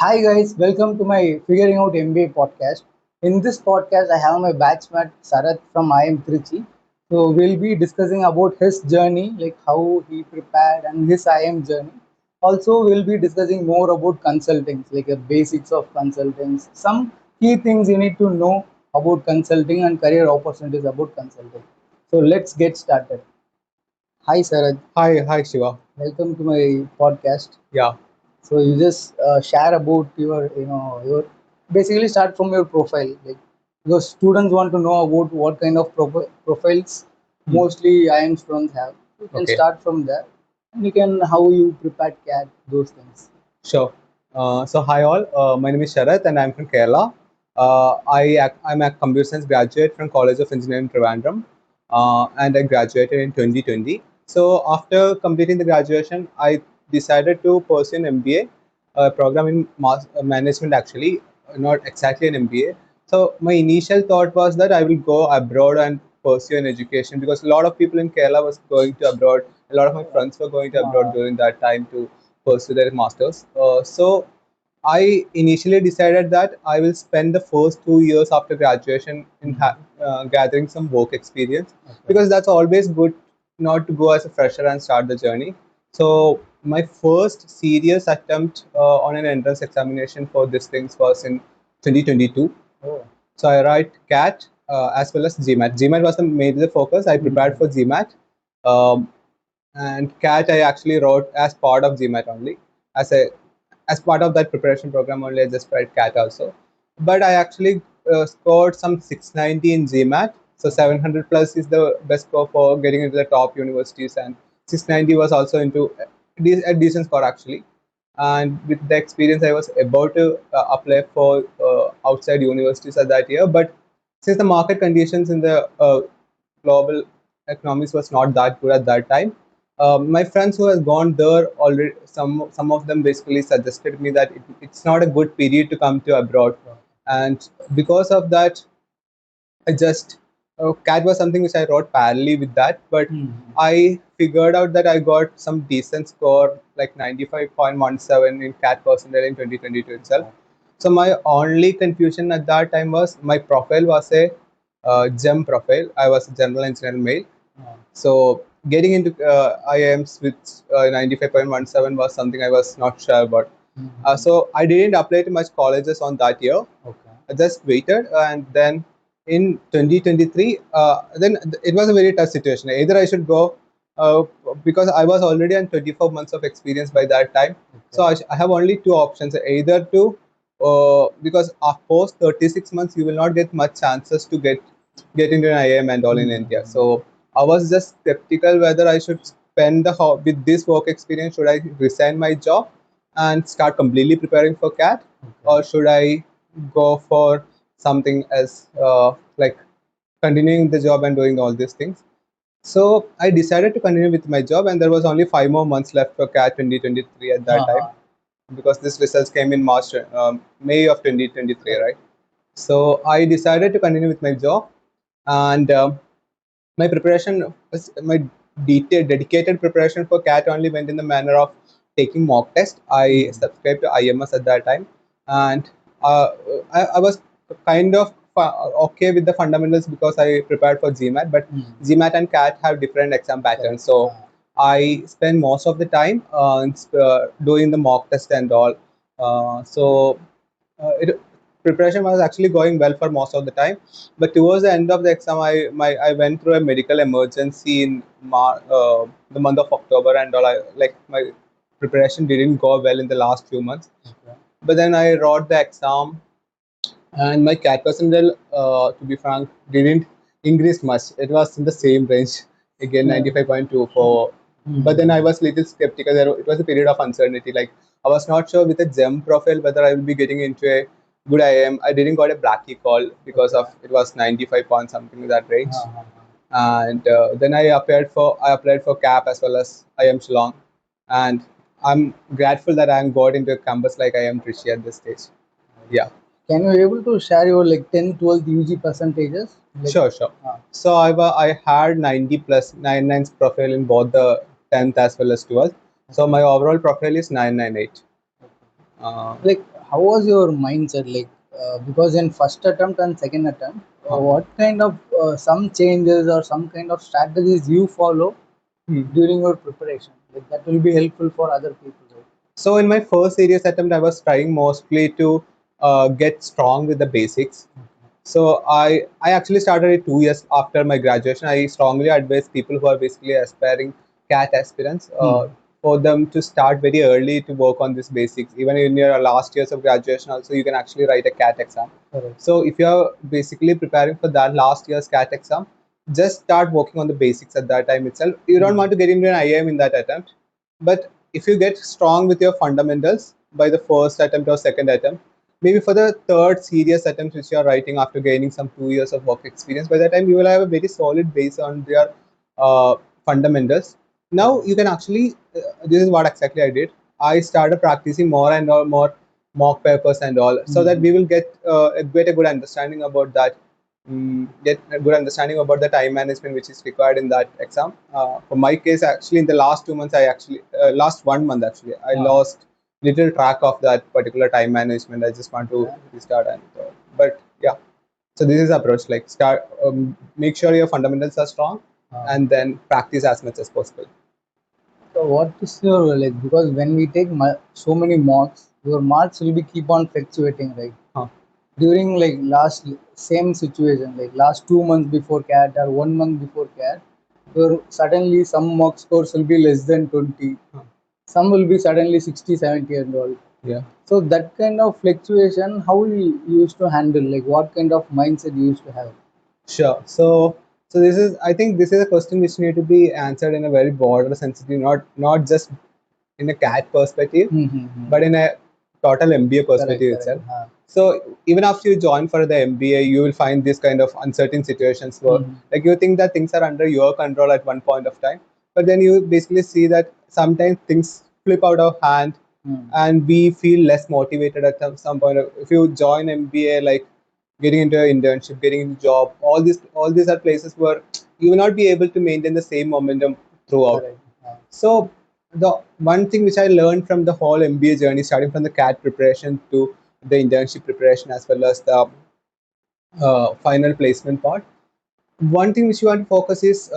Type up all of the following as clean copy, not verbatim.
Hi guys, welcome to my Figuring Out MBA podcast. In this podcast, I have my batchmate Sarath from IIM Trichy. So we'll be discussing about his journey, like how he prepared and his IIM journey. Also, we'll be discussing more about consulting, like the basics of consulting, some key things you need to know about consulting and career opportunities about consulting. So let's get started. Hi Sarath, Hi, Shiva. welcome to my podcast. Yeah, So you just share about your basically start from your profile, like because students want to know about what kind of profiles hmm. mostly IIM students have. You can Okay, start from there, and you can how you prepared CAT those things. sure. Hi all. My name is Sarath, and I'm from Kerala. I'm a computer science graduate from College of Engineering Trivandrum, and I graduated in 2020. So after completing the graduation, I decided to pursue an MBA program in management. Actually, not exactly an MBA. So my initial thought was that I will go abroad and pursue an education because a lot of people in Kerala was going to abroad. A lot of my friends were going to abroad Uh, during that time to pursue their masters. So I initially decided that I will spend the first 2 years after graduation in gathering some work experience okay. because that's always good not to go as a fresher and start the journey. So my first serious attempt on an entrance examination for these things was in 2022. Oh. So I write CAT as well as GMAT. GMAT was the major focus. I prepared Mhm. for GMAT. Um, and CAT I actually wrote as part of GMAT only. As a as part of that preparation program only, I just write CAT also. But I actually scored some 690 in GMAT. So 700 plus is the best score for getting into the top universities, and 690 was also into a decent score actually. And with the experience, I was about to apply for outside universities at that year. But since the market conditions in the global economics was not that good at that time, my friends who has gone there already, some of them basically suggested me that it's not a good period to come to abroad, and because of that, I just CAT was something which I wrote parallelly with that, but Mhm. I figured out that I got some decent score like 95.17 in CAT percentile in 2022 itself. So my only confusion at that time was my profile was a GEM profile. I was a general engineer male. Uh, So getting into IIMs with 95.17 was something I was not sure about. mhm. So I didn't apply to much colleges on that year. Okay. I just waited, and then in 2023, then it was a very tough situation. Either I should go because I was already on 24 months of experience by that time. So Okay. I have only two options: either to because post 36 months you will not get much chances to get into an IIM and all in India. Mhm. So I was just skeptical whether I should spend with this work experience. Should I resign my job and start completely preparing for CAT, Okay. or should I go for something else, like continuing the job and doing all these things? So I decided to continue with my job, and there was only 5 more months left for CAT 2023 at that time Uh, because this results came in May of 2023, correct. right? So I decided to continue with my job, and my preparation was my dedicated preparation for CAT only went in the manner of taking mock test. I Mhm. subscribed to IMS at that time, and uh, I was kind of okay with the fundamentals because I prepared for GMAT. But Mhm. GMAT and CAT have different exam Correct. patterns, so I spend most of the time doing the mock test and all. It preparation was actually going well for most of the time, but towards the end of the exam, I went through a medical emergency in the month of October, and all. Like my preparation didn't go well in the last few months. Okay. But then I wrote the exam, and my CAT percentile, to be frank, didn't increase much. It was in the same range again, Yeah. 95.24. But then I Mhm. was little skeptical. It was a period of uncertainty. Like I was not sure with a GEM profile whether I will be getting into a good IIM. I didn't got a Blackie call because Okay. of it was 95 point something in that range. Uh, And then I applied for CAP as well as IIM Shillong, and I'm grateful that I'm got into a campus like IIM Trichy at this stage. Yeah. can you able to share your like 10, 12 UG percentages? Like, Sure, sure. uh, So I had 90 plus 99's profile in both the 10th as well as 12th. So okay. my overall profile is 998. Like how was your mindset like? Because in first attempt and second attempt, what kind of some changes or some kind of strategies you follow during your preparation? Like that will be helpful for other people, right? So in my first serious attempt, I was trying mostly to get strong with the basics. So I actually started it 2 years after my graduation. I strongly advise people who are basically aspiring CAT aspirants for them to start very early to work on this basics. Even in your last years of graduation, also you can actually write a CAT exam. Correct. So if you are basically preparing for that last year's CAT exam, just start working on the basics at that time itself. You don't want to get into an IIM in that attempt, but if you get strong with your fundamentals by the first attempt or second attempt, maybe for the third serious attempt which you are writing after gaining some 2 years of work experience, by that time you will have a very solid base on their fundamentals. Now you can actually, this is what exactly I did. I started practicing more and more mock papers and all, so that we will get a good understanding about that. Get a good understanding about the time management which is required in that exam. For my case, actually, in the last 2 months, last 1 month actually, I lost little track of that particular time management. I just want to restart but yeah. So this is approach, like start, make sure your fundamentals are strong, and then practice as much as possible. So what is your like? Because when we take so many mocks, your marks will be keep on fluctuating, right? During like last same situation, like last 2 months before CAT or 1 month before CAT, your suddenly some mock scores will be less than 20. Some will be suddenly 60, 70 and all. Yeah. So that kind of fluctuation, how you used to handle? Like what kind of mindset you used to have? Sure. So this is, I think this is a question which need to be answered in a very broader sensitive, not just in a CAT perspective, but in a total MBA perspective itself. So even after you join for the MBA, you will find this kind of uncertain situations where like you think that things are under your control at one point of time, but then you basically see that sometimes things flip out of hand, and we feel less motivated at some point. If you join MBA, like getting into an internship, getting into job, all these are places where you will not be able to maintain the same momentum throughout. So the one thing which I learned from the whole MBA journey, starting from the CAT preparation to the internship preparation as well as the final placement part, one thing which you want to focus is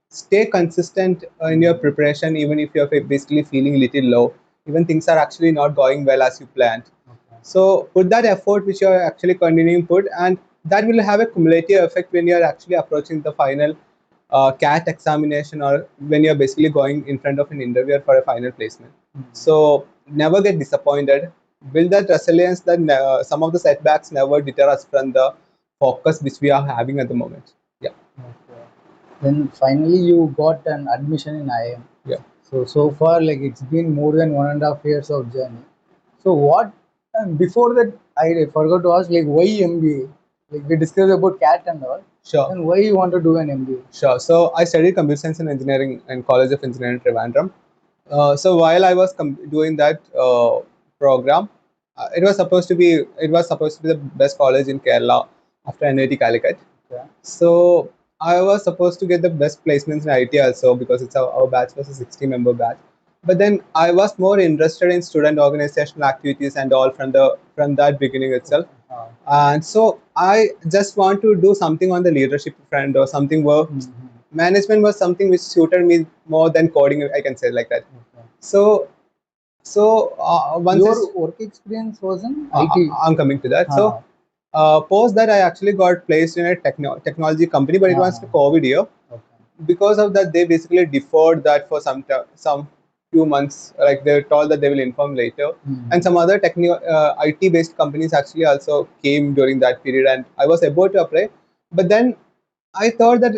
stay consistent in your preparation, even if you're basically feeling a little low, even things are actually not going well as you planned. So put that effort which you're actually continuing put, and that will have a cumulative effect when you're actually approaching the final CAT examination, or when you're basically going in front of an interviewer for a final placement. So never get disappointed. Build that resilience that some of the setbacks never deter us from the focus which we are having at the moment. Yeah. Okay. Then finally you got an admission in IIM. Yeah. So far like it's been more than 1.5 years of journey. So what before that I forgot to ask like why MBA? Like we discussed about CAT and all. Sure. And why you want to do an MBA? Sure. So I studied computer science and engineering in College of Engineering, Trivandrum. So while I was doing that program, it was supposed to be the best college in Kerala after NIT Calicut. Okay. So I was supposed to get the best placements in IT also, because our batch was a 60-member batch. But then I was more interested in student organizational activities and all from that beginning itself. And so I just want to do something on the leadership front, or something where management was something which suited me more than coding, I can say like that. So once your work experience was in IT. I'm coming to that. So post that, I actually got placed in a technology company, but it was the COVID year. Because of that, they basically deferred that for some few months. Like they were told that they will inform later. And some other IT based companies actually also came during that period, and I was about to apply. But then I thought that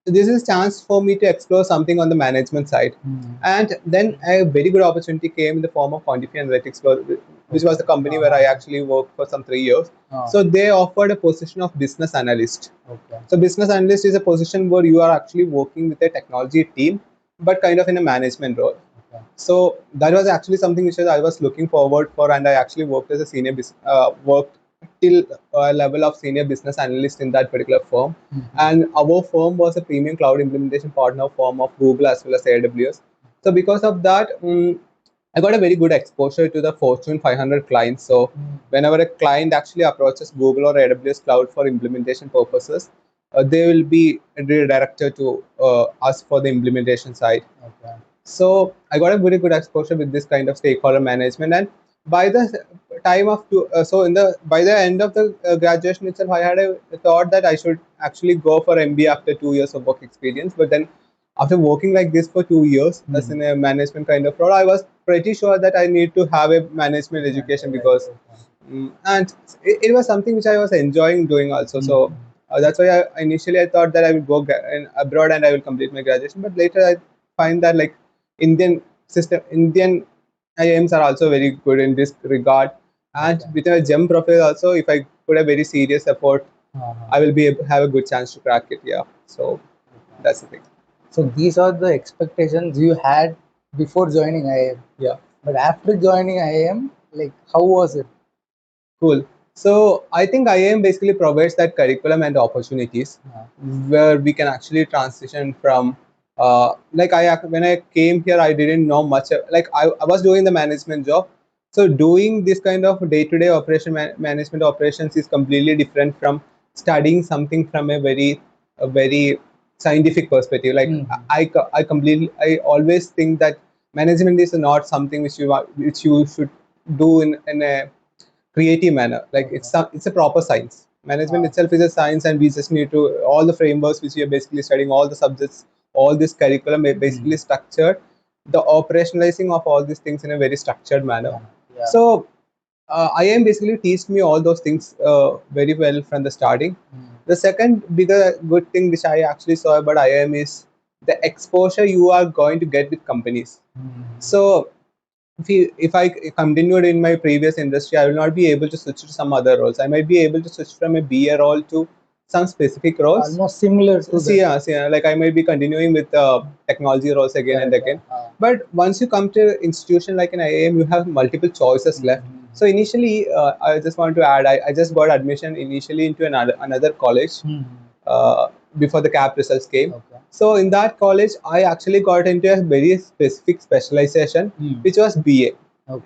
this is a chance for me to explore something on the management side. And then a very good opportunity came in the form of Quantify Analytics, which was the company where I actually worked for some 3 years. So they offered a position of business analyst. So business analyst is a position where you are actually working with a technology team, but kind of in a management role. So that was actually something which I was looking forward for, and I actually worked as a worked till a level of senior business analyst in that particular firm. And our firm was a premium cloud implementation partner firm of Google as well as AWS. So because of that, I got a very good exposure to the Fortune 500 clients. So whenever a client actually approaches Google or AWS Cloud for implementation purposes, they will be redirected to us for the implementation side. Okay. So I got a very good exposure with this kind of stakeholder management, and by the time of by the end of the graduation itself, I had a thought that I should actually go for MBA after 2 years of work experience. But then, after working like this for 2 years as in a management kind of role, I was pretty sure that I need to have a management education because, and it was something which I was enjoying doing also. So that's why initially I thought that I would go abroad and I will complete my graduation. But later I find that like Indian IIMs are also very good in this regard. And with a GEM profile also, if I put a very serious effort, I will be have a good chance to crack it. Yeah. So that's the thing. So these are the expectations you had before joining IIM. Yeah. But after joining IIM, like how was it? Cool. So I think IIM basically provides that curriculum and opportunities where we can actually transition from like when I came here, I didn't know much. Like I was doing the management job. So doing this kind of day-to-day management operations is completely different from studying something from a very scientific perspective. Like I always think that management is not something which you should do in a creative manner. Like it's a proper science. Management itself is a science, and we just need to all the frameworks which we are basically studying, all the subjects, all this curriculum is basically structured. The operationalizing of all these things in a very structured manner. So IIM basically teach me all those things very well from the starting. The second bigger good thing which I actually saw about IIM is the exposure you are going to get with companies. So if I continued in my previous industry, I will not be able to switch to some other roles. I might be able to switch from a BA role to some specific roles. Almost similar to yeah, like I might be continuing with technology roles again and again. But once you come to institution like an IIM, you have multiple choices left. So initially, I just want to add, I just got admission initially into another college before the CAP results came. So in that college, I actually got into a very specific specialization, which was BA,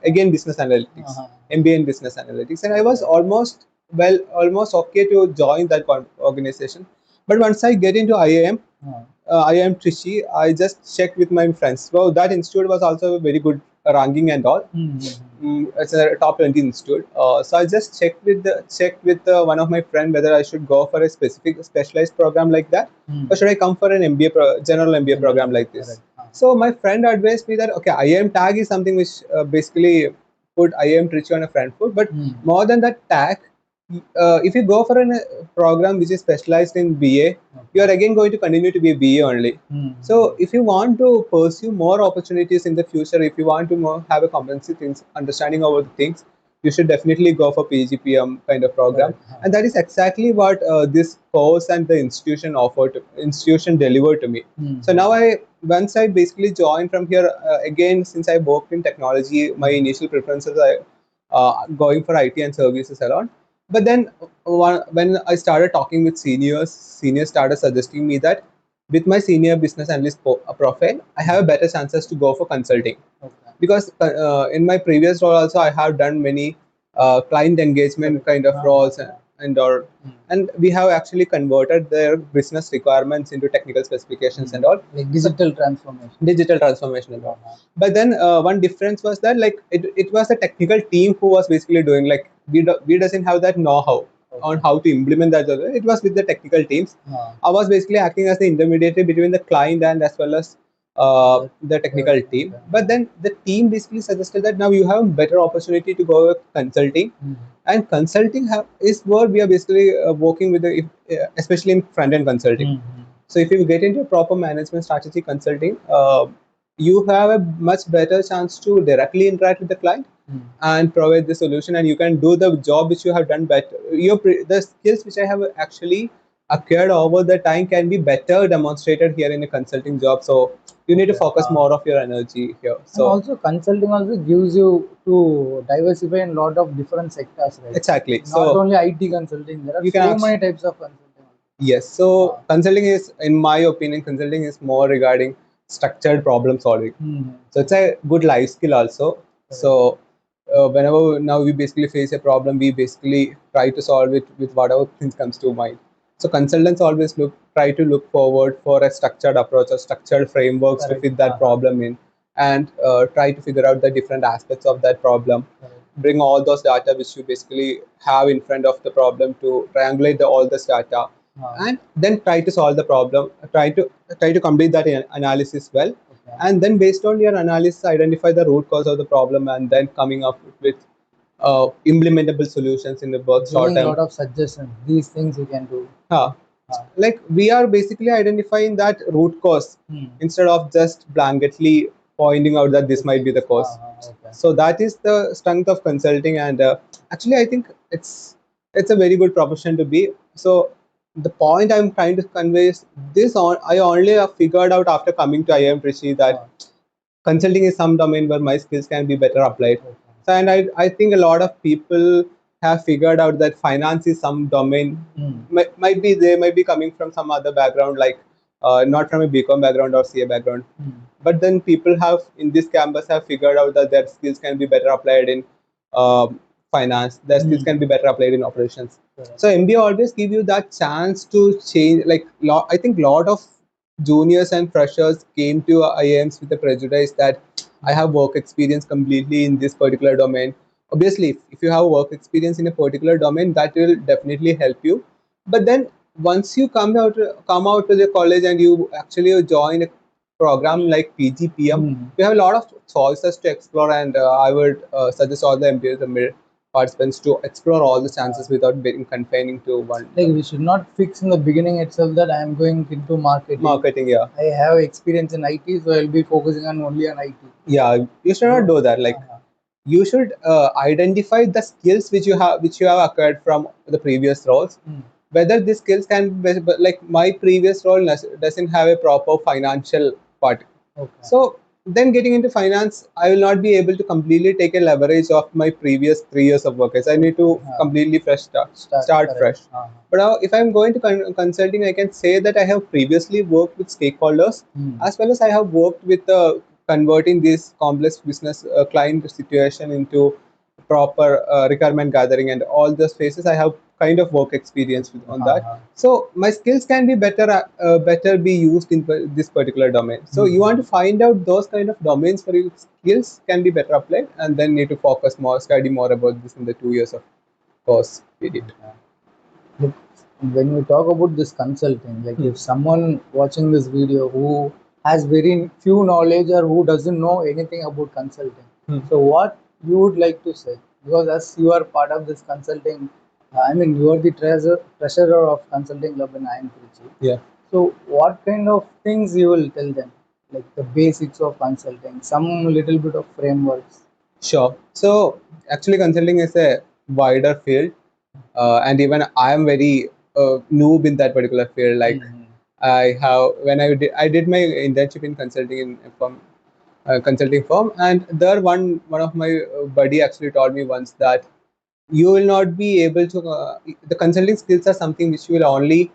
again business analytics, MBA in business analytics, and I was almost okay to join that organization. But once I get into IIM, IIM Trichy, I just checked with my friends. Well, that institute was also a very good ranking and all. It's a top 20 institute. So I just checked with one of my friend whether I should go for a specific specialized program like that, or should I come for an MBA general MBA program like this. So my friend advised me that okay, IIM tag is something which basically put IIM Trichy on a front foot, but more than that tag, if you go for a program which is specialized in BA, you are again going to continue to be a BA only. So if you want to pursue more opportunities in the future, if you want to have a comprehensive understanding over the things, you should definitely go for PGPM kind of program. And that is exactly what this course and the institution delivered to me. So now once I basically joined from here, again, since I worked in technology, my initial preferences are going for IT and services alone. But then when I started talking with seniors started suggesting me that with my senior business analyst profile, I have a better chances to go for consulting. Because in my previous role also, I have done many client engagement kind of roles and we have actually converted their business requirements into technical specifications and all. Like digital transformation. Digital transformation and all. But then one difference was that like it was a technical team who was basically doing, like we doesn't have that know-how on how to implement that. It was with the technical teams. I was basically acting as the intermediary between the client and as well as the technical team. But then the team basically suggested that now you have a better opportunity to go with consulting. And consulting is where we are basically working with especially in front-end consulting. So if you get into proper management strategy consulting, you have a much better chance to directly interact with the client and provide the solution, and you can do the job which you have done better. The skills which I have actually acquired over the time can be better demonstrated here in a consulting job. So you need to focus more of your energy here. So and also consulting also gives you to diversify in a lot of different sectors, right? Exactly. Not so only IT consulting, there are so many types of consulting. Yes. So consulting is, in my opinion, consulting is more regarding structured problem solving. So it's a good life skill also. So whenever now we basically face a problem, we basically try to solve it with whatever things comes to mind. So consultants always try to look forward for a structured approach or structured frameworks to fit that problem in, and try to figure out the different aspects of that problem. Bring all those data which you basically have in front of the problem to triangulate all this data, and then try to solve the problem. Try to complete that analysis well, and then based on your analysis, identify the root cause of the problem, and then coming up with implementable solutions in the both short Giving a term. lot of suggestions. These things you can do. Like we are basically identifying that root cause instead of just blanketly pointing out that this might be the cause. So that is the strength of consulting, and actually I think it's a very good profession to be. So the point I'm trying to convey is this: I only have figured out after coming to IIM Trichy that consulting is some domain where my skills can be better applied. So, and I think a lot of people have figured out that finance is some domain. Might be they might be coming from some other background, like not from a BCom background or CA background. But then people have in this campus have figured out that their skills can be better applied in finance. Their skills can be better applied in operations. So MBA always give you that chance to change. Like I think a lot of juniors and freshers came to IIMs with the prejudice that I have work experience completely in this particular domain. Obviously, if you have work experience in a particular domain, that will definitely help you. But then once you come out to the college and you actually join a program like PGPM, you have a lot of choices to explore, and I would suggest all the MBA participants to explore all the chances without being confining to one. Like we should not fix in the beginning itself that I am going into marketing. Marketing, yeah. I have experience in IT, so I'll be focusing on only on IT. Yeah, you should not do that. Like you should identify the skills which you have acquired from the previous roles. Whether these skills can be, like my previous role doesn't have a proper financial part. So then getting into finance, I will not be able to completely take a leverage of my previous 3 years of work. I need to completely start fresh. But now, if I'm going to consulting, I can say that I have previously worked with stakeholders, as well as I have worked with converting this complex business client situation into proper requirement gathering, and all those phases I have kind of work experience on that. So my skills can be better be used in this particular domain. So you want to find out those kind of domains where your skills can be better applied, and then need to focus more, study more about this in the 2 years of course period. Look, when we talk about this consulting, like if someone watching this video who has very few knowledge or who doesn't know anything about consulting, so what you would like to say? Because as you are part of this consulting, I mean you are the treasurer of consulting club in IIM Trichy. Yeah. So what kind of things you will tell them, like the basics of consulting, some little bit of frameworks? Sure. So actually, consulting is a wider field, and even I am very noob in that particular field. Like I have when I did my internship in consulting in a firm, consulting firm, and there one of my buddy actually told me once that you will not be able to the consulting skills are something which you will only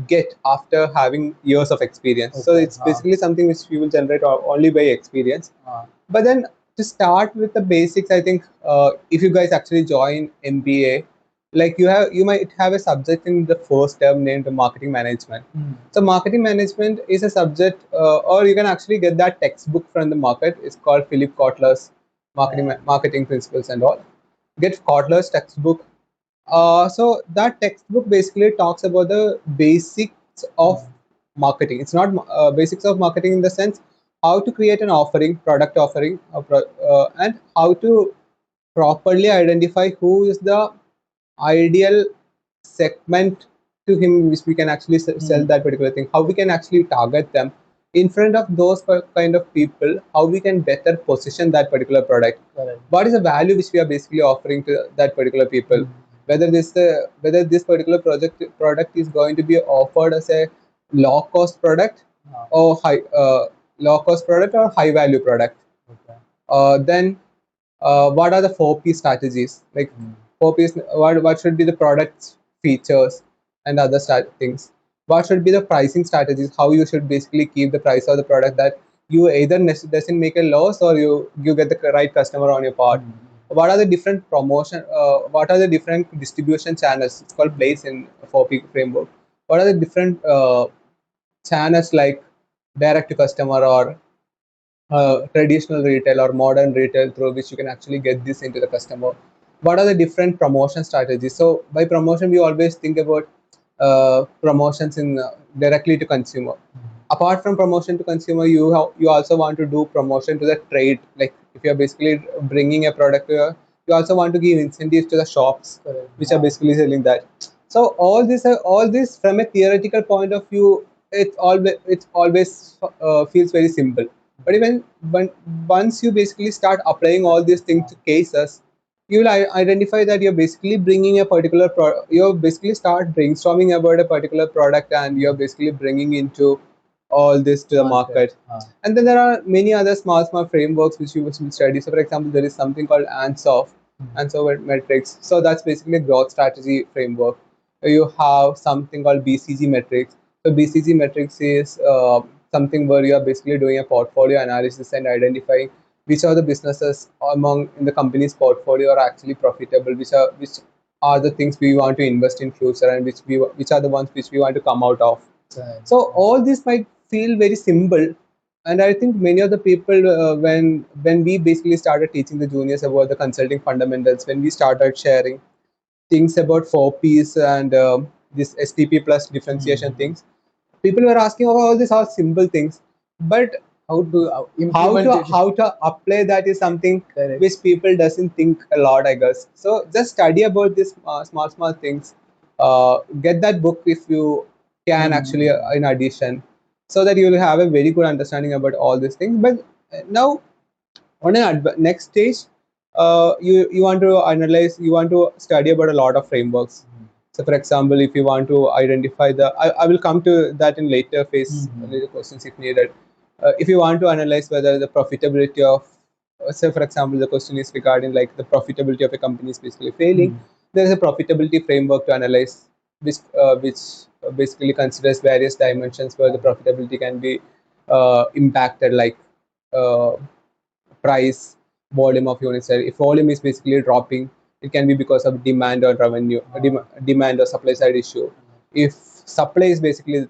get after having years of experience. So it's basically something which you will generate only by experience. But then to start with the basics, I think if you guys actually join MBA, like you might have a subject in the first term named marketing management. So marketing management is a subject, or you can actually get that textbook from the market. It's called Philip Kotler's marketing principles and all. Get Kotler's textbook. So that textbook basically talks about the basics of marketing. It's not basics of marketing in the sense how to create an offering, product offering, and how to properly identify who is the ideal segment to him which we can actually sell that particular thing, how we can actually target them in front of those kind of people, how we can better position that particular product. What is the value which we are basically offering to that particular people, whether this particular product is going to be offered as a low cost product or high value product. Then what are the 4P strategies? Like 4P, what should be the product's features and other things? What should be the pricing strategies? How you should basically keep the price of the product that you either doesn't make a loss or you get the right customer on your part. What are the different promotion? What are the different distribution channels? It's called place in for framework. What are the different channels like direct to customer or traditional retail or modern retail through which you can actually get this into the customer? What are the different promotion strategies? So by promotion, we always think about promotions in directly to consumer. Apart from promotion to consumer, you also want to do promotion to the trade. Like if you're basically bringing a product, you also want to give incentives to the shops, which are basically selling that. So all this from a theoretical point of view, it always feels very simple. But even when once you basically start applying all these things to cases, you will identify that you're basically bringing a particular you're basically start brainstorming about a particular product, and you're basically bringing into all this to the market. And then there are many other small frameworks which you will study. So for example, there is something called ANSOF metrics. So that's basically a growth strategy framework. You have something called BCG metrics. So BCG metrics is something where you are basically doing a portfolio analysis and identifying which are the businesses among in the company's portfolio are actually profitable, which are the things we want to invest in future, and which are the ones which we want to come out of. So all this might feel very simple, and I think many of the people when we basically started teaching the juniors about the consulting fundamentals, when we started sharing things about 4Ps and this STP plus differentiation things, people were asking about all these are simple things, but How to implement it? how to apply that is something Correct. which people doesn't think a lot, I guess. So just study about these small things. Get that book if you can actually in addition, so that you will have a very good understanding about all these things. But now on an next stage, you want to analyze, you want to study about a lot of frameworks. So for example, if you want to identify I will come to that in later phase, later questions if needed. If you want to analyze whether the profitability of, say for example, the question is regarding like the profitability of a company is basically failing, there is a profitability framework to analyze, which basically considers various dimensions where the profitability can be impacted, like uh, price, volume of units. If volume is basically dropping, it can be because of demand or revenue, demand or supply side issue. If supply is basically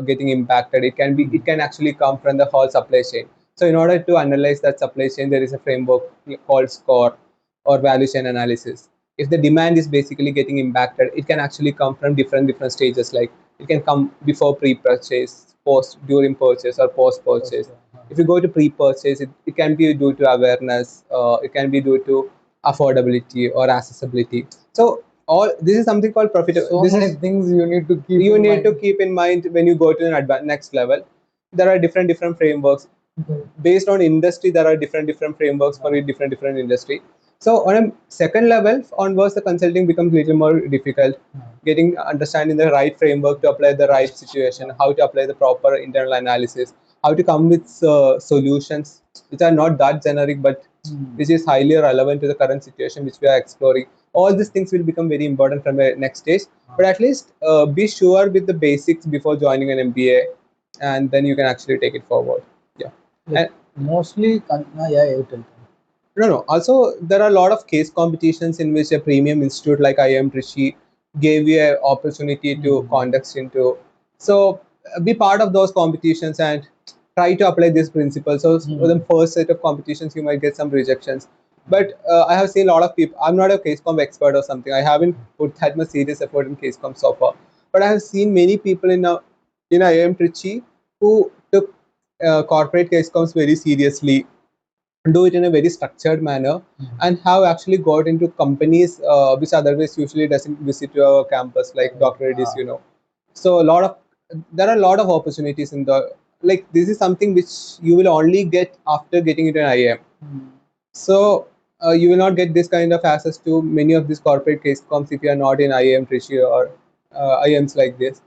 getting impacted, it can actually come from the whole supply chain. So in order to analyze that supply chain, there is a framework called SCORE, or value chain analysis. If the demand is basically getting impacted, it can actually come from different stages. Like it can come before pre-purchase, during purchase, or post-purchase. If you go to pre-purchase, it can be due to awareness, it can be due to affordability or accessibility. So all this is something called profitability. So many things you need to keep. You need to keep in mind when you go to an next level. There are different frameworks based on industry. There are different frameworks for different industry. So on a second level onwards, the consulting becomes a little more difficult. Getting understanding the right framework to apply the right situation, how to apply the proper internal analysis, how to come with solutions which are not that generic, but which is highly relevant to the current situation which we are exploring. All these things will become very important from the next stage. But at least be sure with the basics before joining an MBA, and then you can actually take it forward. Yeah. Like, mostly, yeah, you tell. No. Also, there are a lot of case competitions in which a premium institute like IIM Trichy gave you an opportunity to conduct into. So, be part of those competitions and try to apply this principle. So, for the first set of competitions, you might get some rejections. But I have seen a lot of people. I'm not a case comp expert or something. I haven't put that much serious effort in case comp so far. But I have seen many people in IIM Trichy who took corporate case comps very seriously, do it in a very structured manner, and have actually got into companies which otherwise usually doesn't visit your campus, like Dr. Reddy's, So there are a lot of opportunities in the, like, this is something which you will only get after getting into an IIM. So you will not get this kind of access to many of these corporate case comps if you are not in IIM Trichy or IIMs like this.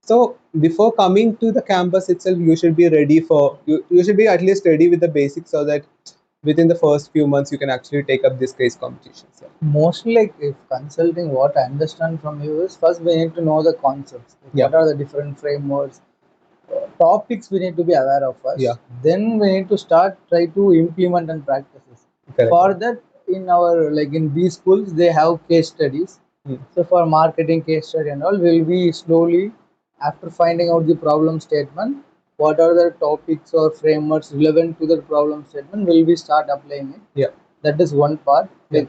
So before coming to the campus itself, you should be ready for you should be at least ready with the basics, so that within the first few months you can actually take up this case competitions. Yeah. Mostly, like if consulting, what I understand from you is first we need to know the concepts. Like, what are the different frameworks? topics we need to be aware of first. Yeah. Then we need to try to implement and practices. Correct. For that, in our in these schools, they have case studies. So for marketing case study and all, we'll be slowly, after finding out the problem statement, what are the topics or frameworks relevant to the problem statement, will we start applying it. Yeah. That is one part. That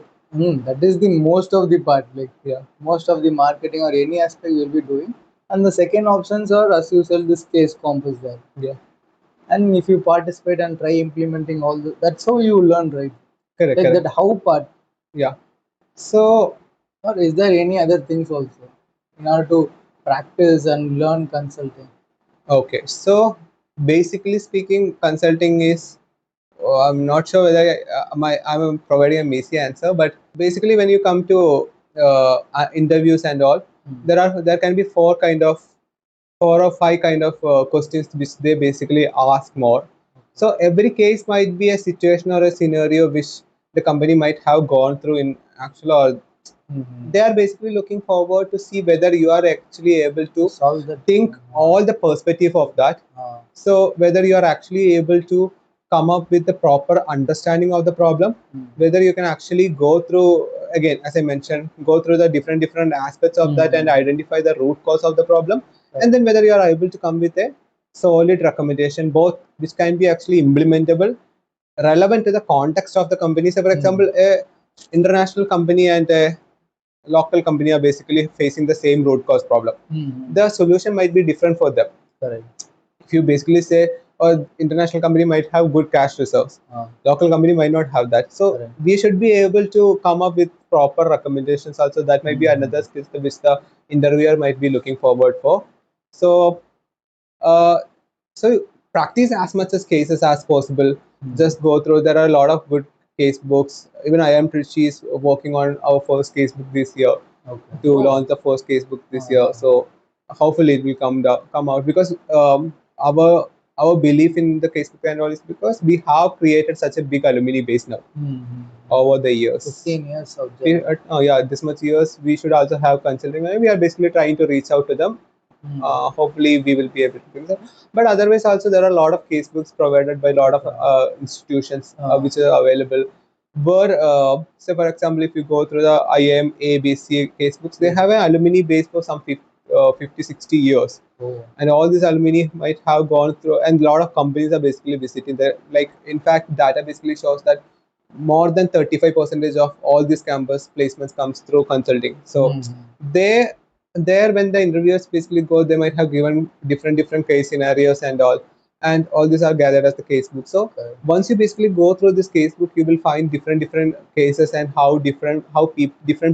is the most of the part. Most of the marketing or any aspect we'll be doing. And the second options are, as you said, this case comp is there. Yeah. And if you participate and try implementing all that's how you learn, right? Correct. That how part. Yeah. So, or is there any other things also in order to practice and learn consulting? okay. So, basically speaking, consulting is, I'm not sure whether I'm providing a messy answer, but basically when you come to interviews and all, there can be four or five kind of questions which they basically ask more. So every case might be a situation or a scenario which the company might have gone through in actual, or they are basically looking forward to see whether you are actually able to think all the perspective of that. So whether you are actually able to come up with the proper understanding of the problem, whether you can actually go through, again as I mentioned, go through the different aspects of that and identify the root cause of the problem, and then whether you are able to come with a solid recommendation, both which can be actually implementable, relevant to the context of the company. So for example, a international company and a local company are basically facing the same root cause problem. The solution might be different for them. Correct. If you basically say, international company might have good cash reserves, local company might not have that. So we should be able to come up with proper recommendations also. That might be another skill which the interviewer might be looking forward for. So uh, so practice as much as cases as possible. Just go through. There are a lot of good case books. Even IIM Trichy is working on our first case book this year, to launch the first case book this year. So hopefully it will come out, because our belief in the case book and all is because we have created such a big alumni base now over the years. 15 years of yeah, this much years we should also have consulting. We are basically trying to reach out to them. Hopefully we will be able to do that. But otherwise also there are a lot of case books provided by a lot of institutions which are available. But say for example, if you go through the IIM ABC case books, they have an alumni base for some 50-60 years. And all these alumni might have gone through, and a lot of companies are basically visiting there. Like, in fact, data basically shows that more than 35% of all these campus placements comes through consulting. So they there, when the interviewers basically go, they might have given different case scenarios and all these are gathered as the case book. So once you basically go through this case book, you will find different cases and how different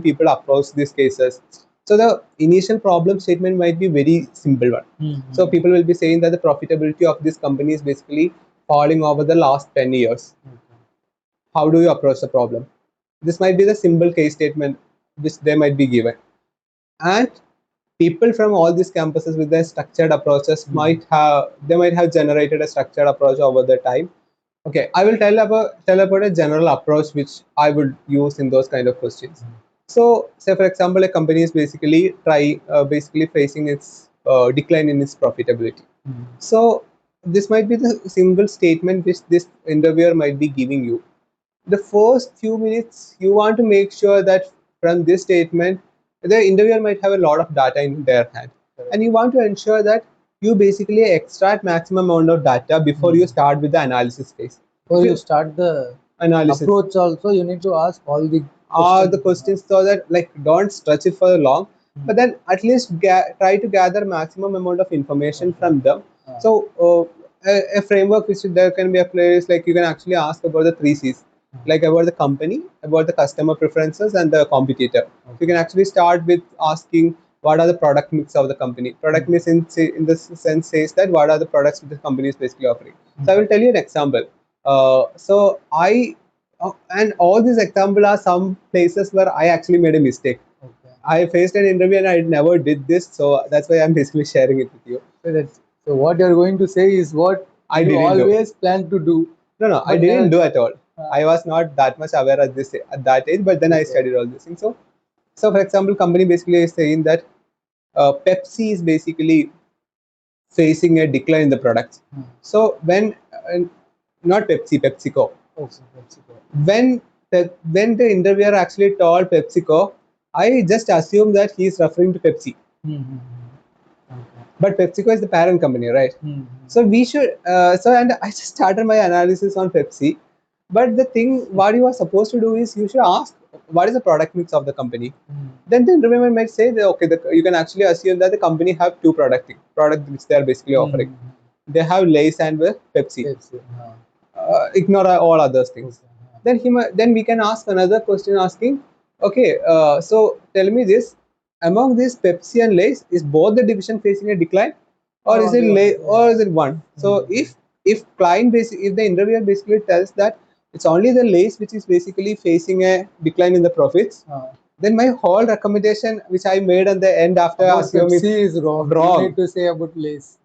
people approach these cases. So the initial problem statement might be very simple one. So people will be saying that the profitability of this company is basically falling over the last 10 years. How do you approach the problem? This might be the simple case statement which they might be given. And people from all these campuses with their structured approaches might have generated a structured approach over the time. Okay, I will tell about a general approach which I would use in those kind of questions. So say for example, a company is basically facing its decline in its profitability. So this might be the single statement which this interviewer might be giving you. The first few minutes you want to make sure that from this statement the interviewer might have a lot of data in their hand, and you want to ensure that you basically extract maximum amount of data before you start with the analysis phase. Before you start the analysis approach also, you need to ask all the questions, so that like don't stretch it for long, but then at least try to gather maximum amount of information from them. So a framework which there can be a place, like you can actually ask about the 3 C's, like about the company, about the customer preferences, and the competitor. So you can actually start with asking what are the product mix of the company. Product mix in this sense says that what are the products that the company is basically offering. So I will tell you an example. And all these examples are some places where I actually made a mistake. I faced an interview and I never did this, so that's why I'm basically sharing it with you. So what you're going to say is what I you didn't always plan to do. No, I didn't do at all. I was not that much aware at that age, but then I studied all these things. So for example, company basically is saying that Pepsi is basically facing a decline in the products. So when not PepsiCo. Okay, PepsiCo. When the interviewer actually told PepsiCo, I just assumed that he is referring to Pepsi. Okay. But PepsiCo is the parent company, right? So we should. And I just started my analysis on Pepsi. But the thing, what you are supposed to do is you should ask what is the product mix of the company. Then the interviewer might say that okay, you can actually assume that the company have two product which they are basically offering. They have Lay's and with Pepsi. Ignore all other things. Okay. Then we can ask another question asking, okay, so tell me this: among these Pepsi and Lay's, is both the division facing a decline, or is it Lay, or is it one? So if if the interviewer basically tells that it's only the Lay's which is basically facing a decline in the profits, then my whole recommendation which I made at the end after about assuming Pepsi is wrong. You need to say about Lay's.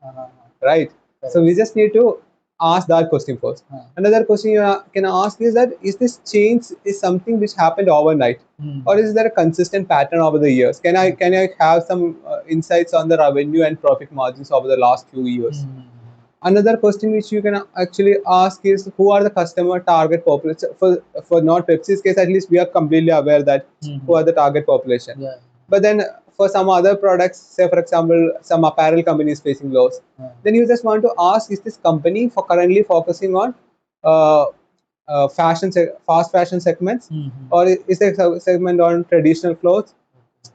Right. So we just need to ask that question first. Another question you can ask is that is this change is something which happened overnight, or is there a consistent pattern over the years? Can I have some insights on the revenue and profit margins over the last few years? Another question which you can actually ask is who are the customer target population for not Pepsi's case, at least we are completely aware that who are the target population. But then for some other products, say for example some apparel companies facing loss, then you just want to ask, is this company for currently focusing on uh, fast fashion segments, or is there a segment on traditional clothes?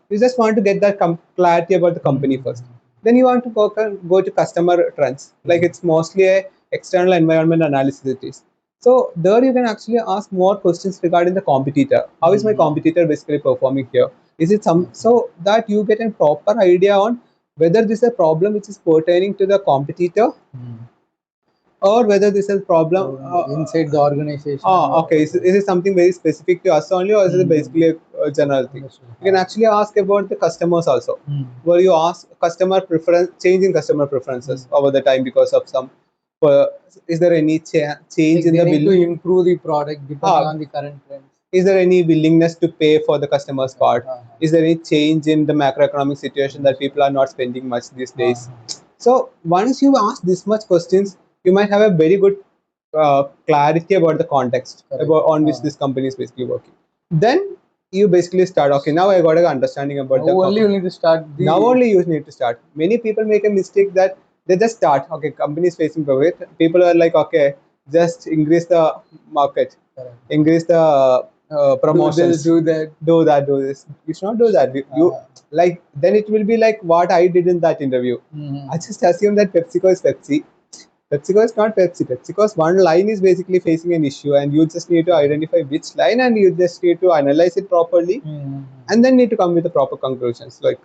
You just want to get that clarity about the company first. Then you want to go to customer trends, like it's mostly a external environment analysis it is. So there you can actually ask more questions regarding the competitor. How is my competitor basically performing here? Is it so that you get a proper idea on whether this is a problem which is pertaining to the competitor, or whether this is a problem inside the organization. Okay. Is it something very specific to us only, or is it basically a general thing? You can actually ask about the customers also, where you ask customer preference, change in customer preferences over the time because of some. Is there any change in the need to improve the product depending on the current trends? Is there any willingness to pay for the customer's part? Is there any change in the macroeconomic situation that people are not spending much these days? So once you ask this much questions, you might have a very good clarity about the context about on which this company is basically working. Then you basically start. Okay, now I got an understanding about the only you need to start. Now only you need to start. Many people make a mistake that they just start. Okay, company is facing profit. People are like, okay, just increase the market, increase the promotions, do that, do this. You should not do that. You like then it will be like what I did in that interview. I just assume that PepsiCo is Pepsi. PepsiCo is not Pepsi. PepsiCo's one line is basically facing an issue, and you just need to identify which line, and you just need to analyze it properly, and then need to come with the proper conclusions. Like,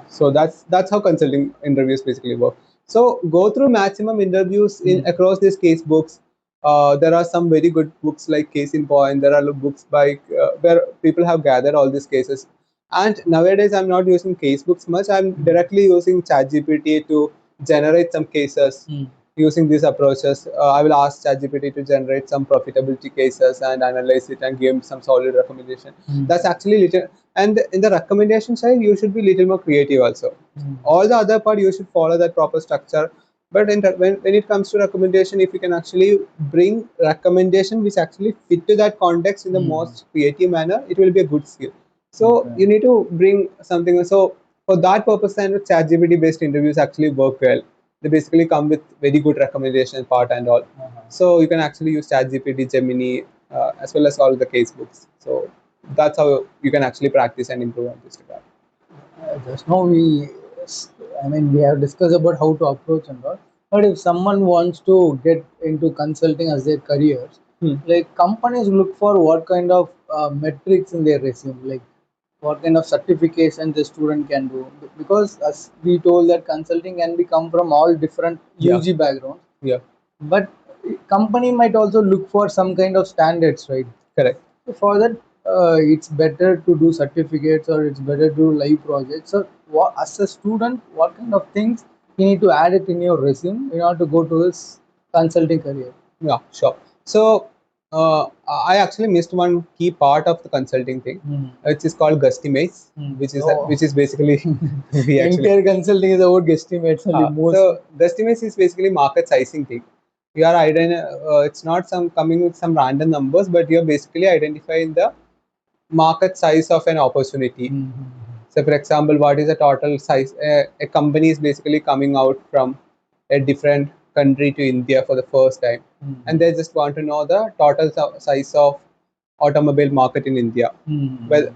so that's how consulting interviews basically work. So go through maximum interviews in across these case books. There are some very good books like Case in Point. There are books by where people have gathered all these cases. And nowadays, I'm not using case books much. I'm directly using ChatGPT to generate some cases. Using these approaches, I will ask ChatGPT to generate some profitability cases and analyze it and give some solid recommendation. That's actually little. And in the recommendation side, you should be little more creative also. All the other part, you should follow that proper structure. But when it comes to recommendation, if you can actually bring recommendation which actually fit to that context in the most creative manner, it will be a good skill. So you need to bring something. So for that purpose, and ChatGPT based interviews actually work well. They basically come with very good recommendation part and all. So you can actually use ChatGPT, Gemini, as well as all the case books. So that's how you can actually practice and improve on this regard. Just now we have discussed about how to approach and all. But if someone wants to get into consulting as their careers, like companies look for what kind of metrics in their resume, like what kind of certification the student can do. Because as we told that consulting can be come from all different UG backgrounds. Yeah. But company might also look for some kind of standards, right? Correct. So for that, it's better to do certificates or it's better to do live projects. So, as a student, what kind of things you need to add it in your resume in order to go to this consulting career? Yeah, sure. So I actually missed one key part of the consulting thing, which is called Guesstimates, which is basically we actually Entire consulting is about guesstimates only most. so Guesstimates is basically market sizing thing. You are it's not some coming with some random numbers, but you're basically identifying the market size of an opportunity. So, for example, what is the total size? A company is basically coming out from a different country to India for the first time, and they just want to know the total size of automobile market in India. Well,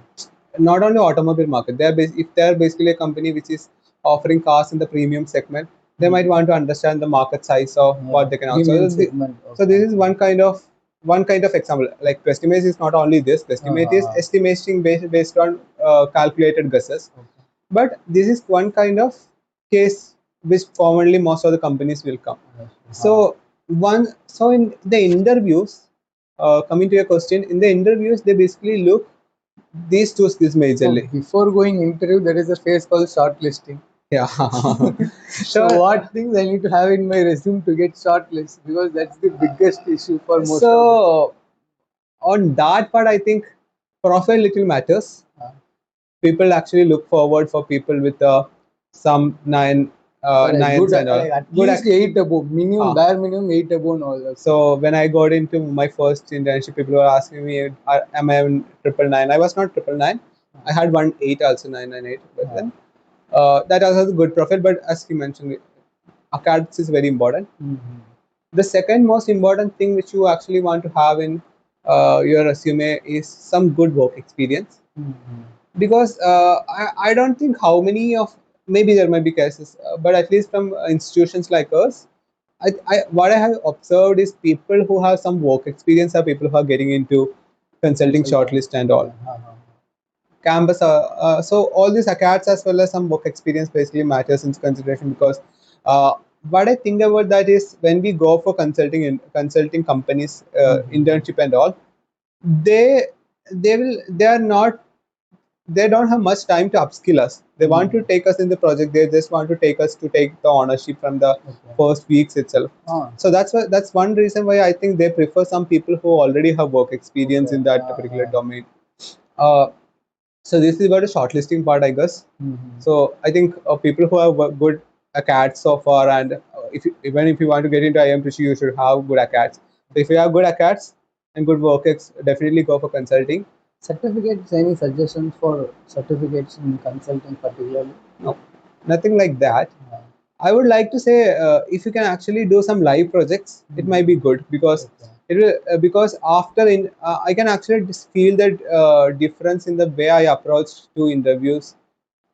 not only automobile market. If they are basically a company which is offering cars in the premium segment, they might want to understand the market size of what they can offer. So this is one kind of example. Like guesstimate is not only this. Guesstimate is estimating based on calculated guesses. But this is one kind of case which commonly most of the companies will come. So in the interviews, coming to your question, in the interviews they basically look these two skills majorly. Before going interview, there is a phase called shortlisting. Yeah. So what things I need to have in my resume to get shortlisted, because that's the biggest issue for most. So on that part, I think profile little matters. People actually look forward for people with some nines and all. At least 8 above, minimum, bare minimum 8 above and all that. So when I got into my first internship, people were asking me, am I on 999? I was not 999. I had 1.8 also, 998. But then that also has a good profile. But as you mentioned, academics is very important. The second most important thing which you actually want to have in your resume is some good work experience. Because I don't think how many of, maybe there might be cases, but at least from institutions like us, what I have observed is people who have some work experience are people who are getting into consulting shortlist and all. Campus, so all these acads as well as some work experience basically matters in consideration, because what I think about that is when we go for consulting companies, internship and all, they don't have much time to upskill us. They want to take us in the project. They just want to take us to take the ownership from the first weeks itself. So that's one reason why I think they prefer some people who already have work experience in that particular domain. So this is about the shortlisting part, I guess. So I think people who have good acads so far, and even if you want to get into IIM Trichy, you should have good acads. So if you have good acads and good work ex, definitely go for consulting. Certificates, any suggestions for certificates in consulting particularly? No, nothing like that. I would like to say if you can actually do some live projects, it might be good, because it will because after I can actually just feel that difference in the way I approach to interviews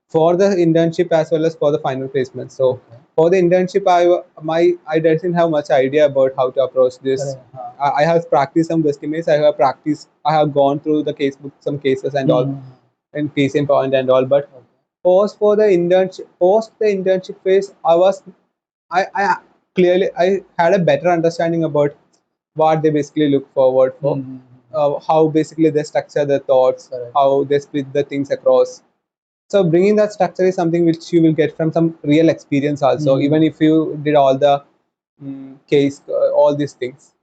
for the internship as well as for the final placement. So for the internship, I didn't have much idea about how to approach this. I have practiced some guesstimates. I have gone through the casebook, some cases and all, and case in point and all. But post the internship phase, I clearly I had a better understanding about what they basically look forward for, how basically they structure their thoughts, how they split the things across. So bringing that structure is something which you will get from some real experience also, even if you did all the all these things,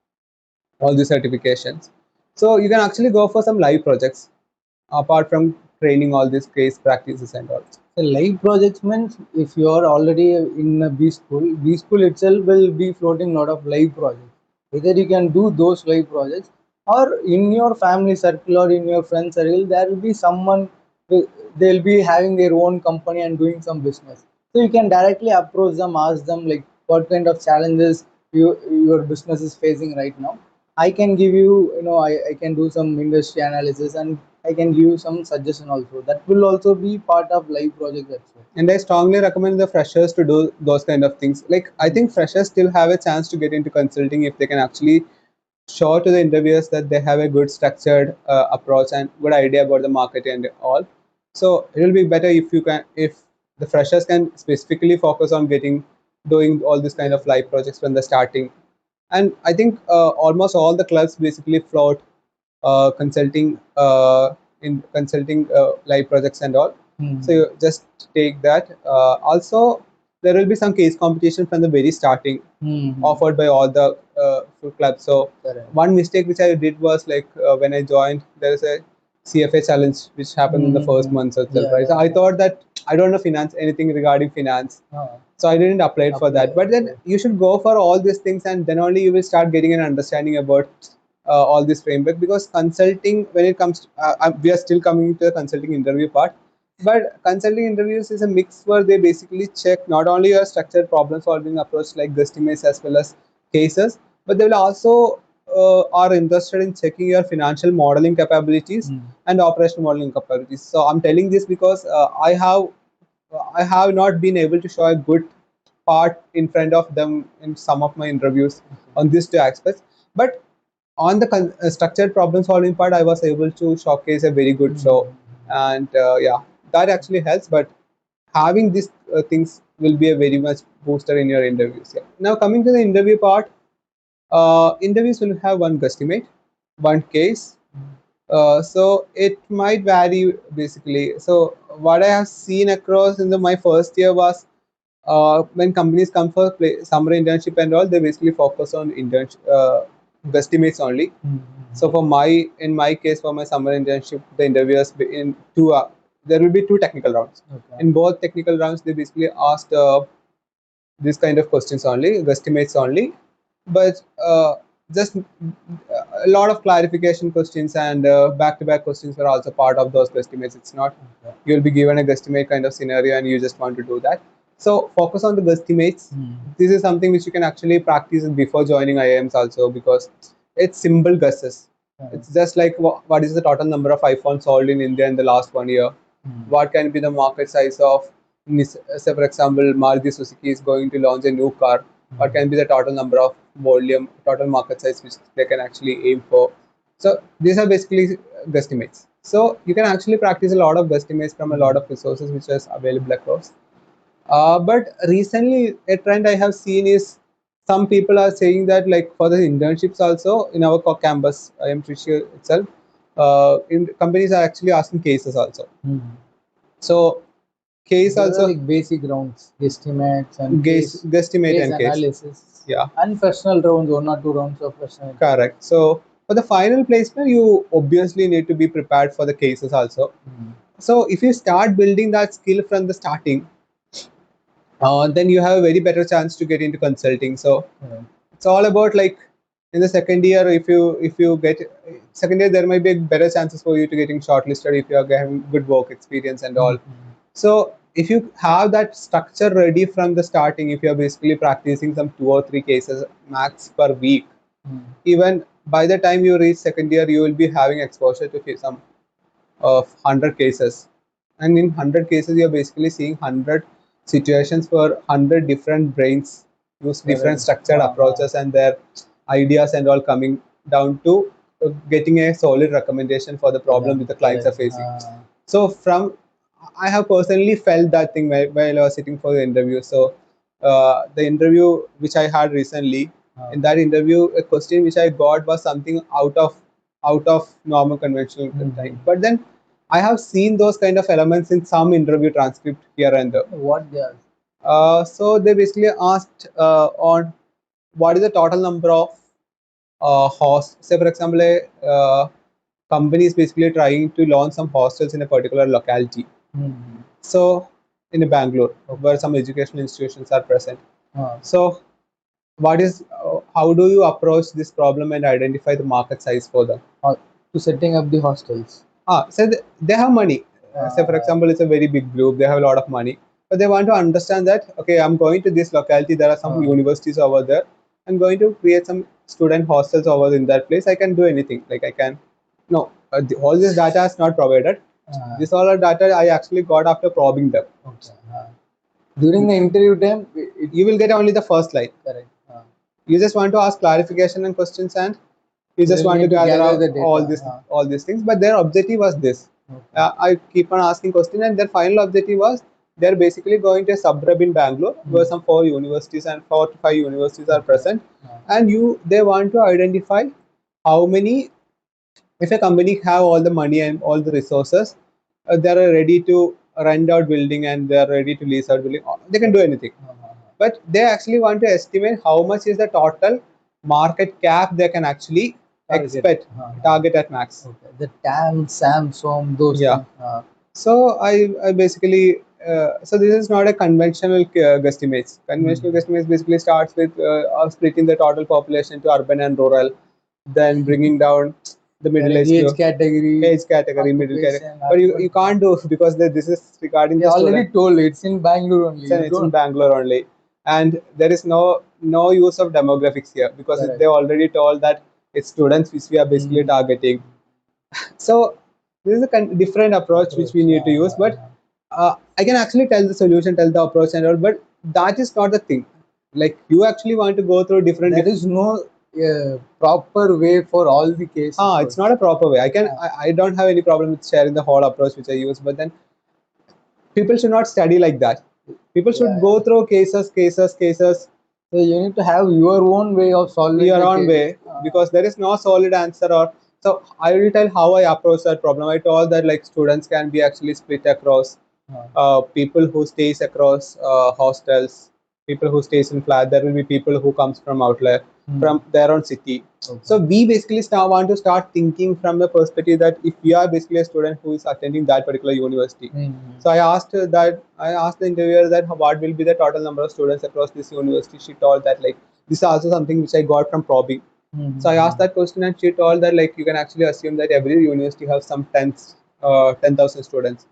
all these certifications. So you can actually go for some live projects apart from training all these case practices and all. So live projects means if you are already in a B school itself will be floating a lot of live projects. Either you can do those live projects, or in your family circle or in your friend circle, there will be someone, they'll be having their own company and doing some business. So you can directly approach them, ask them like what kind of challenges your business is facing right now. I can give you, I can do some industry analysis, and I can give you some suggestion also. That will also be part of live project as well. And I strongly recommend the freshers to do those kind of things. Like I think freshers still have a chance to get into consulting if they can actually show to the interviewers that they have a good structured approach and good idea about the market and all. So it will be better if the freshers can specifically focus on doing all this kind of live projects from the starting. And I think almost all the clubs basically float consulting in consulting live projects and all. So you just take that. Also, there will be some case competition from the very starting, offered by all the clubs. So Correct. one mistake which I did was like when I joined, there is a CFA challenge which happened in the first month itself, right? So I thought that I don't know finance, anything regarding finance, so I didn't apply for that. But then you should go for all these things, and then only you will start getting an understanding about all this framework. Because consulting, when it comes to, we are still coming to the consulting interview part, but consulting interviews is a mix where they basically check not only your structured problem solving approach like guesstimates as well as cases, but they will also are interested in checking your financial modeling capabilities and operational modeling capabilities. So I'm telling this because I have not been able to show a good part in front of them in some of my interviews on these two aspects. But on the structured problem solving part, I was able to showcase a very good show, and yeah, that actually helps. But having these things will be a very much booster in your interviews. Yeah. Now coming to the interview part, interviews will have one guesstimate, one case. So it might vary basically. So what I have seen across in my first year was when companies come for summer internship and all, they basically focus on guesstimates only. So for in my case, for my summer internship, the interviewers in there will be two technical rounds. In both technical rounds, they basically asked this kind of questions only, guesstimates only, but just a lot of clarification questions and back-to-back questions are also part of those guesstimates. It's not you'll be given a guesstimate kind of scenario and you just want to do that. So focus on the guesstimates. This is something which you can actually practice before joining IIMs also, because it's simple guesses. It's just like what is the total number of iPhones sold in India in the last 1 year? What can be the market size of, say for example, Maruti Suzuki is going to launch a new car. What can be the total number of volume, total market size which they can actually aim for? So these are basically guesstimates. So you can actually practice a lot of guesstimates from a lot of resources which is available across. But recently, a trend I have seen is some people are saying that like for the internships also in our campus, IIM Trichy itself, in companies are actually asking cases also. So case Those also are like basic rounds, guesstimates and guesstimate case and analysis. Yeah. And personal rounds, 1 or 2 rounds of personal. Correct. So for the final placement, you obviously need to be prepared for the cases also. So if you start building that skill from the starting, then you have a very better chance to get into consulting. So it's all about like in the second year, if you get second year, there might be better chances for you to getting shortlisted if you are having good work experience and all. So if you have that structure ready from the starting, if you are basically practicing some 2 or 3 cases max per week, even by the time you reach second year, you will be having exposure to some of 100 cases, and in 100 cases you're basically seeing 100 situations for 100 different brains use different structured approaches and their ideas and all coming down to getting a solid recommendation for the problem that the clients are facing. So from I have personally felt that thing while I was sitting for the interview. So the interview which I had recently, in that interview, a question which I got was something out of normal conventional time. But then I have seen those kind of elements in some interview transcript here and there. What they are? So they basically asked on what is the total number of hosts. Say for example, a company is basically trying to launch some hostels in a particular locality. So in Bangalore, where some educational institutions are present. So what is how do you approach this problem and identify the market size for them? To setting up the hostels. So they have money. Say for example, it's a very big group. They have a lot of money, but they want to understand that okay, I'm going to this locality. There are some universities over there. I'm going to create some student hostels over in that place. I can do anything. Like I can. No, all this data is not provided. This all are data I actually got after probing them. During the interview time, you will get only the first line. Correct. You just want to ask clarification and questions, and you just want to gather all these things. But their objective was this. I keep on asking questions, and their final objective was they're basically going to a suburb in Bangalore where some 4 universities and 4 to 5 universities are present, and they want to identify how many. If a company have all the money and all the resources, they are ready to rent out building and they are ready to lease out building. They can do anything, but they actually want to estimate how much is the total market cap they can actually expect, target at max. Okay. The TAM, SAM, SOM, those Yeah. things. So I basically so this is not a conventional guesstimates. Conventional guesstimates basically starts with splitting the total population to urban and rural, then bringing down the middle age age category, middle category. occupation, But you can't do because this is regarding They the already student. told it's in Bangalore only. It's in Bangalore only, and there is no use of demographics here because Correct. they already told that it's students which we are basically targeting. So this is a different approach which we need to use, but I can actually tell the solution, tell the approach and all, but that is not the thing. Like you actually want to go through different. There is no proper way for all the cases. It's not a proper way. I don't have any problem with sharing the whole approach which I use, but then people should not study like that. People should go through cases. So you need to have your own way of solving your the own case. way because there is no solid answer. Or so I will tell how I approach that problem. I told that like students can be actually split across people who stays across hostels, people who stays in flat. There will be people who comes from outlier from their own city. So we basically want to start thinking from the perspective that if we are basically a student who is attending that particular university. So I asked the interviewer that what will be the total number of students across this university. She told that like this is also something which I got from probing. So I asked that question and she told that like you can actually assume that every university has some 10,000 students.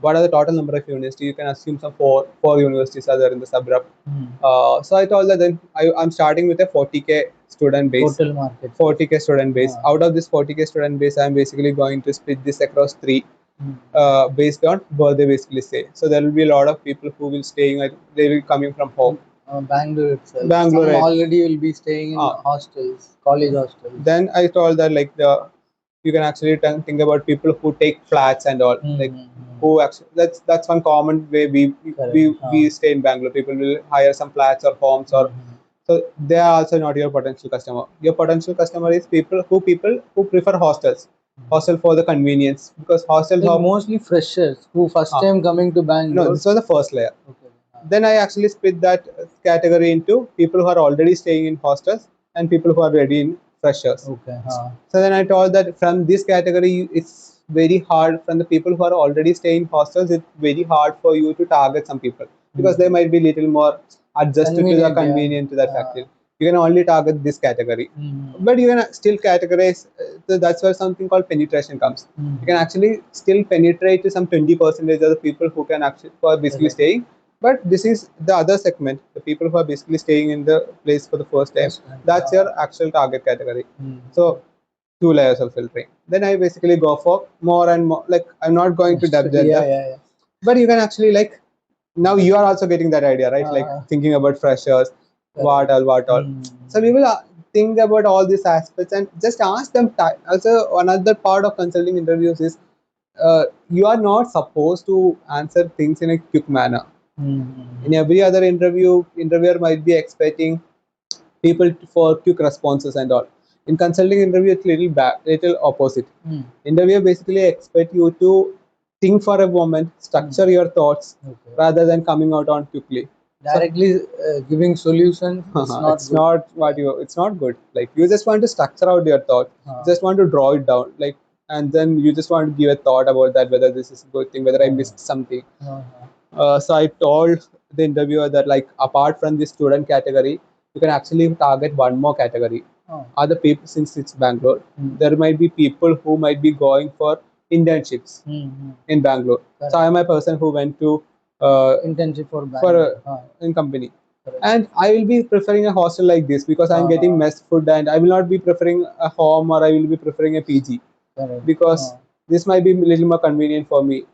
What are the total number of universities? You can assume some four universities are there in the suburb. So I told that then I'm starting with a 40K student base. Total market. 40K student base. Out of this 40K student base, I'm basically going to split this across three. Based on where they basically stay. So there will be a lot of people who will staying. They will be coming from home. Bangalore itself. Bangalore, Some right. already will be staying in hostels, college hostels. Then I told that like you can actually think about people who take flats and all. Like who actually that's one common way we stay in Bangalore. People will hire some flats or homes or. So they are also not your potential customer. Your potential customer is people who prefer hostels. Hostel for the convenience because hostels are mostly freshers who first time coming to Bangalore. No, this was the first layer. Then I actually split that category into people who are already staying in hostels and people who are ready in freshers. So then I told that from this category, it's very hard. From the people who are already staying in hostels, it's very hard for you to target some people because they might be little more adjusted to the convenient to that factor. You can only target this category, but you can still categorize. So that's where something called penetration comes. You can actually still penetrate to some 20% of the people who can actually who are basically staying. But this is the other segment, the people who are basically staying in the place for the first time. That's your actual target category. So 2 layers of filtering. Then I basically go for more and more. Like I'm not going to depth there, but you can actually like now you are also getting that idea, right? Like thinking about freshers, what all. So we will think about all these aspects and just ask them. Also, another part of consulting interviews is you are not supposed to answer things in a quick manner. In every other interview, interviewer might be expecting people for quick responses and all. In consulting interview, it's little opposite. Interviewer basically expect you to think for a moment, structure your thoughts rather than coming out on quickly. Directly giving solutions. It's not good. Like you just want to structure out your thought, just want to draw it down, like, and then you just want to give a thought about that whether this is a good thing, whether I missed something. So I told the interviewer that like apart from this student category, you can actually target one more category. Other people, since it's Bangalore, there might be people who might be going for internships in Bangalore. So I am a person who went to internship for Bangalore. In company. And I will be preferring a hostel like this because I'm getting mess food and I will not be preferring a home or I will be preferring a PG because this might be a little more convenient for me.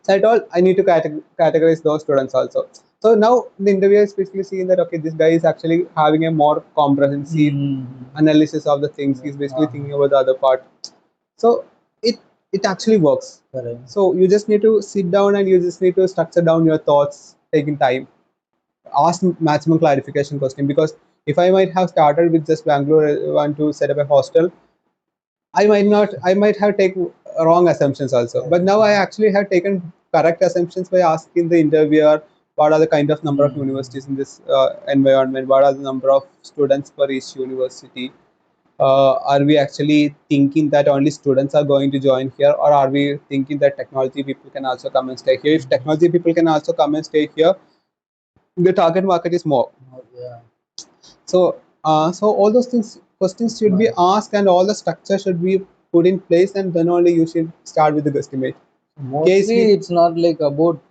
So I told I need to categorize those students also. So now the interviewer is basically seeing that okay, this guy is actually having a more comprehensive analysis of the things. He's basically thinking about the other part. So it actually works. So you just need to sit down and you just need to structure down your thoughts, taking time. Ask maximum clarification question because if I might have started with just Bangalore, want to set up a hostel, I might have taken wrong assumptions also. But now I actually have taken correct assumptions by asking the interviewer what are the kind of number of universities in this environment, what are the number of students per each university. Are we actually thinking that only students are going to join here, or are we thinking that technology people can also come and stay here? If technology people can also come and stay here, the target market is more. Yeah. So all those things, questions should be asked, and all the structure should be put in place, and then only you should start with the guesstimate. Mostly, it's not like about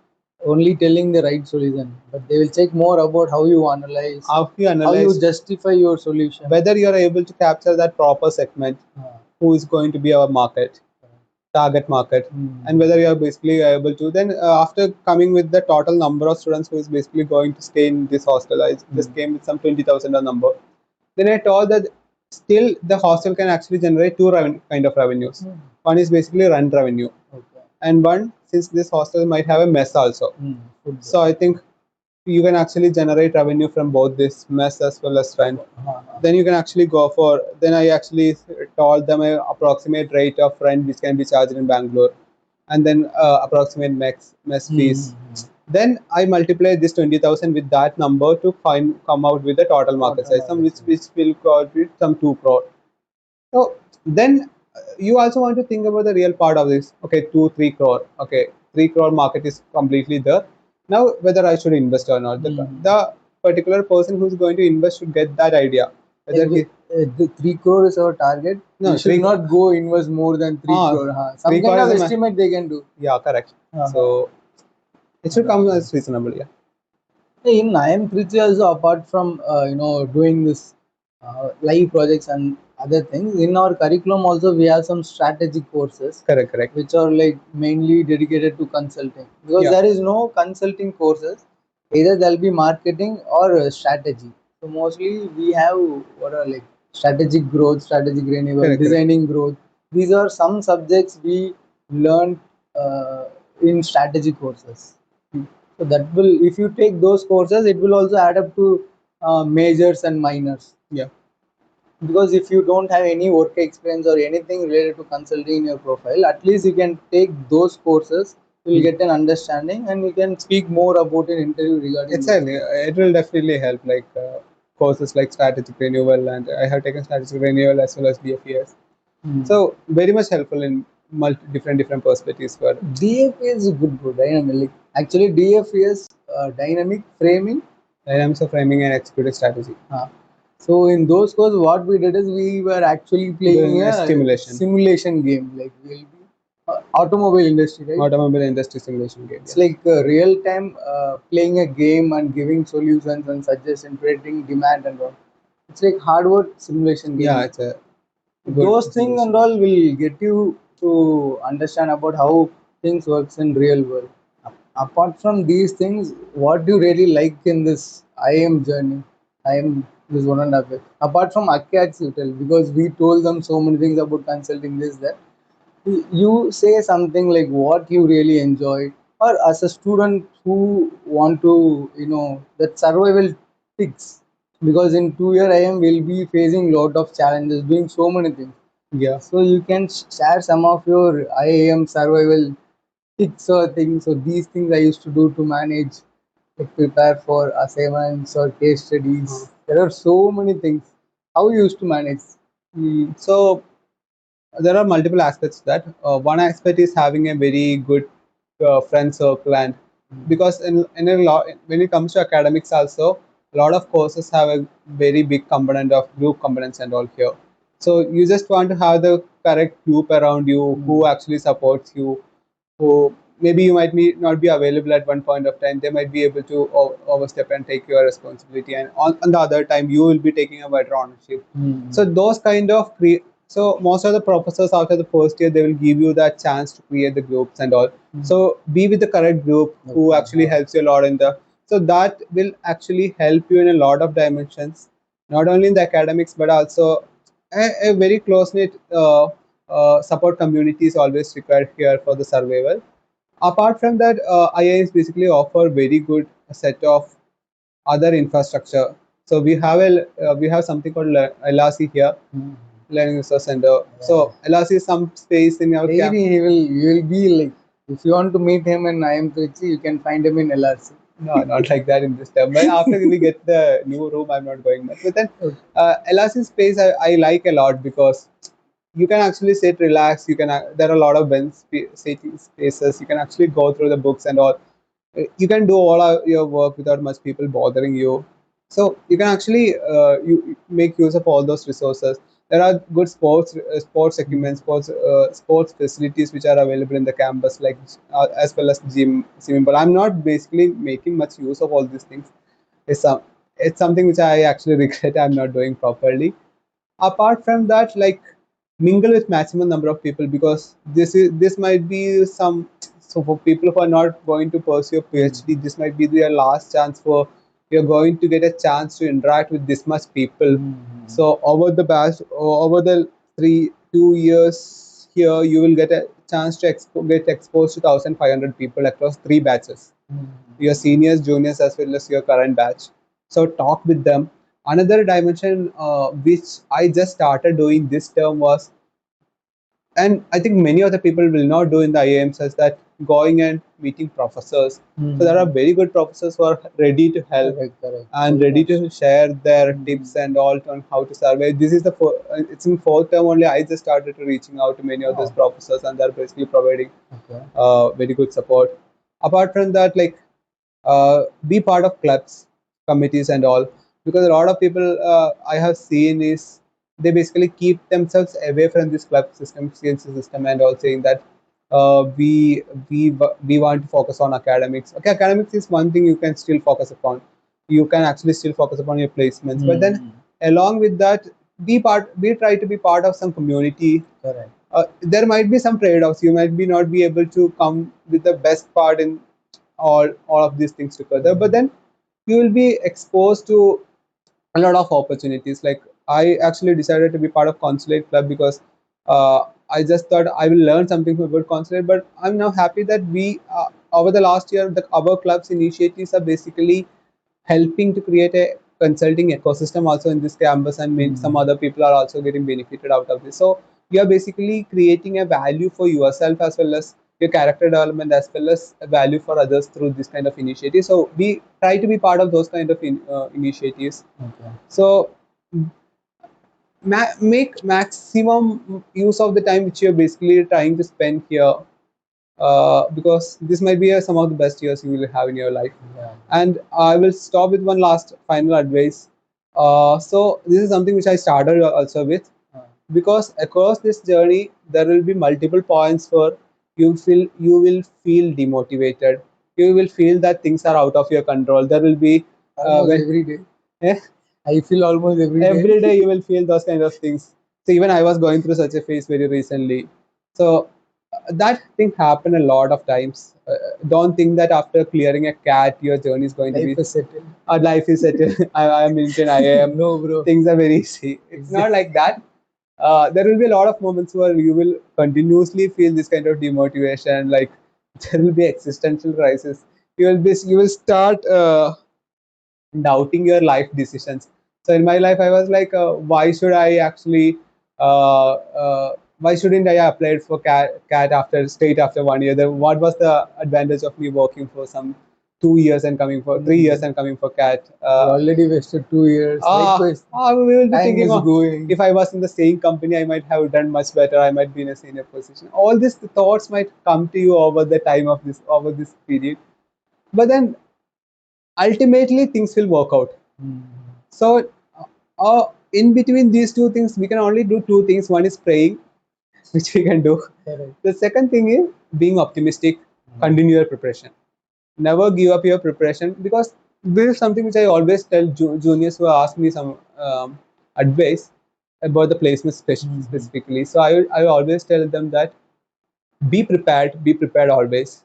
only telling the right solution, but they will check more about how you analyze, How you how analyze, you justify your solution. whether you are able to capture that proper segment, who is going to be our market, target market, and whether you are basically able to then after coming with the total number of students who is basically going to stay in this hostel. I just came with some 20,000 a number. Then I told that still the hostel can actually generate two kind of revenues. One is basically rent revenue, and one, since this hostel might have a mess also. So I think you can actually generate revenue from both this mess as well as rent. Then you can actually go for, then I actually told them a approximate rate of rent which can be charged in Bangalore, and then approximate mess fees. Then I multiply this 20,000 with that number to come out with the total market size, which will contribute some 2 crore. So then you also want to think about the real part of this. Okay, 2-3 crore. Okay, 3 crore market is completely there. Now whether I should invest or not, the particular person who's going to invest should get that idea. Whether the 3 crore is our target. No, you should not go invest more than 3 crore. Some 3 kind crore of is estimate they can do. Yeah, correct. So it should come as reasonable. Yeah. In IIM Trichy also, apart from doing this live projects and other things, in our curriculum also we have some strategic courses. Correct. Which are like mainly dedicated to consulting, because there is no consulting courses. Either there'll be marketing or strategy. So mostly we have what are like strategic growth, strategic renewal, designing growth. These are some subjects we learn in strategy courses. So that will, if you take those courses, it will also add up to majors and minors. Yeah. Because if you don't have any work experience or anything related to consulting in your profile, at least you can take those courses. You'll get an understanding, and you can speak more about an interview regarding. Exactly, it will definitely help. Like courses like strategic renewal, and I have taken strategic renewal as well as DFES. So very much helpful in different perspectives. For DFES is good, bro. Dynamic. Actually, DFES dynamic framing. Dynamics of framing and executive strategy. So in those courses, what we did is we were actually playing a simulation game. Like we'll be automobile industry, right? Automobile industry simulation game. It's like real time playing a game and giving solutions and suggestions, predicting demand and all. It's like hardware simulation game. Yeah, it's a those things and all will get you to understand about how things works in real world. Apart from these things, what do you really like in this IIM journey? IIM this 1.5 year. Apart from Akyats you tell, because we told them so many things about consulting, this, that. You say something like what you really enjoy, or as a student who want to, that survival tips. Because in 2 year IIM will be facing lot of challenges, doing so many things. Yeah. So you can share some of your IIM survival tips or things. So these things I used to do to manage, like prepare for assignments or case studies. There are so many things. How you used to manage? So there are multiple aspects to that. One aspect is having a very good friend circle, and because in a lot, when it comes to academics also, a lot of courses have a very big component of group components and all here. So you just want to have the correct group around you who actually supports you, who maybe you might not be available at one point of time. They might be able to overstep and take your responsibility, and on the other time you will be taking a better ownership. So those kind of so most of the professors after the first year, they will give you that chance to create the groups and all. So be with the correct group who actually helps you a lot in the, so that will actually help you in a lot of dimensions, not only in the academics but also a very close knit support community is always required here for the survival. Apart from that, IIMs basically offer very good set of other infrastructure. So we have something called LRC here, Learning Resource Center. So LRC is some space in our maybe you will be like If you want to meet him in IIM Trichy, you can find him in LRC. No, not like that in this term. But after we get the new room, I'm not going much. But then Okay. LRC space I like a lot because you can actually sit, relax. You can there are a lot of bench sitting spaces. You can actually go through the books and all. You can do all your work without much people bothering you. So you can actually you make use of all those resources. There are good sports equipment, sports facilities which are available in the campus, like as well as gym, swimming pool. I'm not basically making much use of all these things. It's some it's something which I actually regret I'm not doing properly. Apart from that, like mingle with maximum number of people, because this might be some, so for people who are not going to pursue a PhD, this might be their last chance for, you're going to get a chance to interact with this much people. So over the 2 years here, you will get a chance to get exposed to 1,500 people across 3 batches, your seniors, juniors, as well as your current batch. So talk with them. Another dimension which I just started doing this term was, and I think many other people will not do in the IIMs, is that going and meeting professors. So there are very good professors who are ready to help Correct. and Very ready much. to share their tips and all on how to survey. This is it's in fourth term only. I just started to reaching out to many of those professors, and they're basically providing Okay. very good support. Apart from that, like be part of clubs, committees, and all, because a lot of people I have seen is they basically keep themselves away from this club system, CNC system, and all, saying that we want to focus on academics. Okay, academics is one thing you can still focus upon. You can actually still focus upon your placements, but then along with that, we try to be part of some community. Correct. There might be some trade-offs. You might be not be able to come with the best part in all of these things together, but then you will be exposed to a lot of opportunities. Like I actually decided to be part of consulate club because I just thought I will learn something about consulate. But I'm now happy that we over the last year, the our club's initiatives are basically helping to create a consulting ecosystem also in this campus, and some other people are also getting benefited out of this. So you are basically creating a value for yourself as well as your character development, as well as a value for others through this kind of initiative. So we try to be part of those kind of initiatives. Okay. So make maximum use of the time which you're basically trying to spend here, because this might be some of the best years you will have in your life. Yeah. And I will stop with one last final advice. So this is something which I started also with, because across this journey there will be multiple points where you will feel demotivated. You will feel that things are out of your control. There will be Almost every day. eh, I feel almost every day. every day you will feel those kind of things. So even I was going through such a phase very recently. So that thing happened a lot of times. Don't think that after clearing a cat your journey is going to be Life is settled. life is settled. I am Indian. I am. No, bro. Things are very easy. It's not like that. There will be a lot of moments where you will continuously feel this kind of demotivation. Like there will be existential crisis. You will start doubting your life decisions. So in my life, I was like, why should I actually, why shouldn't I apply for cat after straight after 1 year? What was the advantage of me working for some 2 years and coming for 3 years and coming for cat? You already wasted 2 years. Likewise, We will be time thinking, is oh, going. if I was in the same company, I might have done much better. I might be in a senior position. All these thoughts might come to you over the time of this over this period, but then ultimately things will work out. So in between these two things, we can only do two things. One is praying, which we can do. Correct. The second thing is being optimistic, continue your preparation. Never give up your preparation, because this is something which I always tell juniors who ask me some advice about the placement specifically. So I always tell them that be prepared always.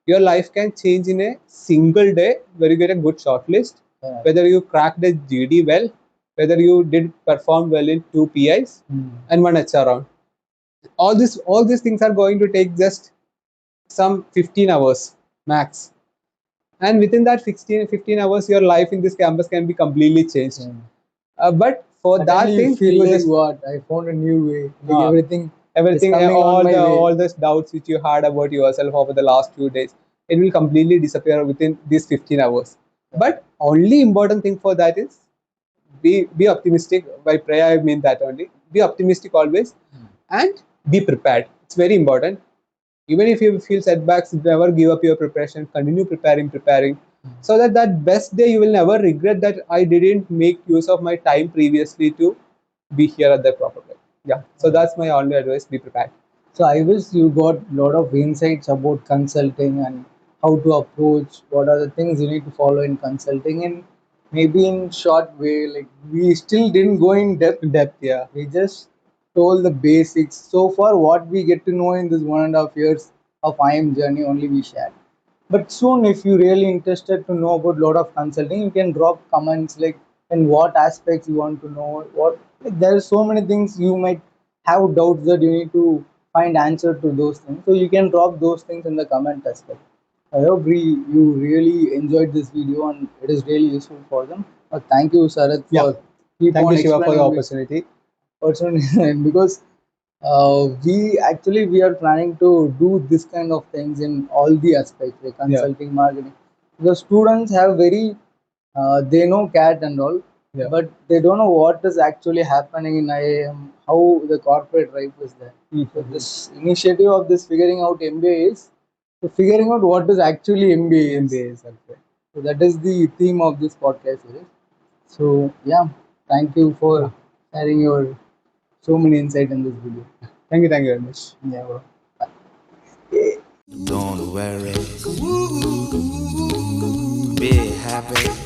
Your life can change in a single day where you get a good shortlist, whether you cracked the GD well, whether you did perform well in 2 PIs and 1 HR round. All these things are going to take just some 15 hours max. And within that 15 hours, your life in this campus can be completely changed. But for Suddenly that you thing, feel you like just what? I found a new way. Like uh, everything everything, coming on my way. all those doubts which you had about yourself over the last few days, it will completely disappear within these 15 hours. But only important thing for that is be optimistic. By prayer I mean that only. Be optimistic always, and be prepared. It's very important. Even if you feel setbacks, never give up your preparation. Continue preparing, so that that best day you will never regret that I didn't make use of my time previously to be here at the proper time. Yeah. So that's my only advice. Be prepared. So I wish you got a lot of insights about consulting and how to approach, what are the things you need to follow in consulting, and maybe in short way, like we still didn't go in depth. Yeah. We just told the basics. So far, what we get to know in this 1.5 years of IM journey, only we shared. But soon, if you're really interested to know about a lot of consulting, you can drop comments like in what aspects you want to know. What, like there are so many things you might have doubts that you need to find answer to those things. So you can drop those things in the comment as well. I hope you really enjoyed this video and it is really useful for them. Thank you, Sarath, Yeah. for keep Thank on you, Shiva, for the explaining me opportunity. person because we are planning to do this kind of things in all the aspects like Yeah. consulting, marketing. The students have very they know CAT and all, Yeah. but they don't know what is actually happening in IIM, how the corporate life is there. So this initiative of this figuring out MBA is to figuring out what is actually MBA is. MBA is okay. So that is the theme of this podcast series. So yeah, thank you for sharing your so many insight in this video. Thank you very much. Yeah, bro. Don't worry, be happy.